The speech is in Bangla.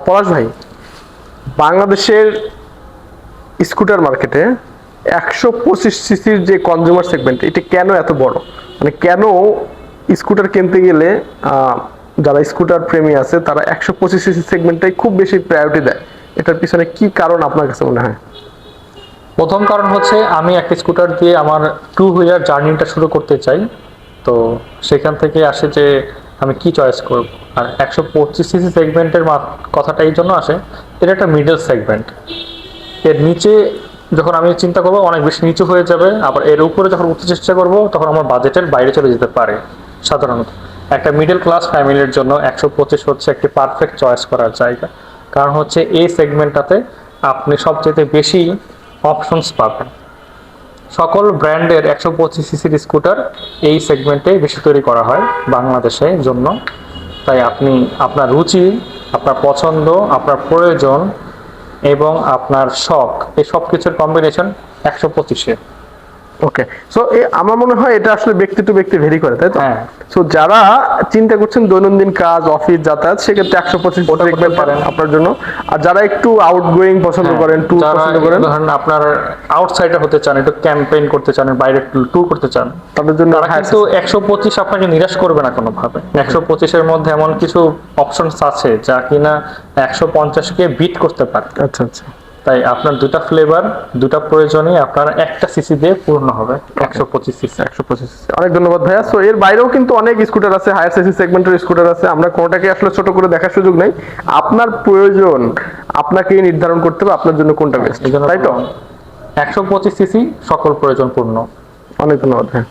পলাশ ভাই, বাংলাদেশের স্কুটার মার্কেটে 125 সিসির যে কনজিউমার সেগমেন্ট, এটা কেন এত বড়? মানে কেন স্কুটার কিনতে গেলে যারা স্কুটার প্রেমী আছে তারা 125 সিসি সেগমেন্টটাই খুব বেশি প্রায়োরিটি দেয়? এটার পিছনে কি কারণ আপনার কাছে মনে হয়? প্রথম কারণ হচ্ছে আমি একটা স্কুটার দিয়ে আমার টু হুইলার জার্নিটা শুরু করতে চাই। তো সেখান থেকে আসে যে আমি কি চয়েস করব। আর 125 সিসি সেগমেন্টের কথাটা এই জন্য আসে, এটা একটা মিডল সেগমেন্ট। এর নিচে যখন আমি চিন্তা করবো অনেক বেশি নিচু হয়ে যাবে, আবার এর উপরে যখন উঠতে চেষ্টা করব তখন আমার বাজেটের বাইরে চলে যেতে পারে। সাধারণত একটা মিডল ক্লাস ফ্যামিলির জন্য 125 হচ্ছে একটি পারফেক্ট চয়েস করার জায়গা। কারণ হচ্ছে এই সেগমেন্টটাতে আপনি সবচেয়ে বেশি অপশনস পাবেন। সকল ব্র্যান্ডের 125 সিসির স্কুটার এই সেগমেন্টে বেশি তৈরি করা হয় বাংলাদেশের জন্য। তাই আপনি আপনার রুচি, আপনার পছন্দ, আপনার প্রয়োজন এবং আপনার শখ, এই সব কিছুর কম্বিনেশন 125-এ। ওকে, সো আমার মনে হয় এটা আসলে ব্যক্তি টু ব্যক্তি ভেরি করে, তাই তো? হ্যাঁ। সো যারা চিন্তা করছেন দৈনন্দিন কাজ, অফিস, যাতায়াত, সেক্ষেত্রে 125 ওটা করতে সেগমেন্ট পারেন। আপনার জন্য। আর যারা একটু আউটগোয়িং পছন্দ করেন, ট্যুর যারা পছন্দ করেন, ধরেন আপনার আউটসাইডার হতে চান, একটু ক্যাম্পেইন করতে চান, বাইরে ট্যুর করতে চান, তাদের জন্য তারা কিন্তু 125 আপনাকে নিরাশ করবে না কোনোভাবে। 125-এর মধ্যে এমন কিছু অপশনস আছে যা কিনা 150-কে বিট করতে পারে। আচ্ছা আচ্ছা। তাই আপনার দুটা ফ্লেভার, দুটা প্রয়োজনই আপনার একটা সিসি দিয়ে পূর্ণ হবে। 125 সিসি। 125। অনেক ধন্যবাদ ভাইয়া। সো এর বাইরেও কিন্তু অনেক স্কুটার আছে, হায়ার সিসি সেগমেন্টের স্কুটার আছে। আমরা কোনটাকে আসলে ছোট করে দেখার সুযোগ নেই। আপনার প্রয়োজন আপনাকেই নির্ধারণ করতে হবে আপনার জন্য কোনটা বেস্ট, এই জন্য তাই তো? 125 সিসি সকল প্রয়োজন পূর্ণ। অনেক ধন্যবাদ ভাইয়া।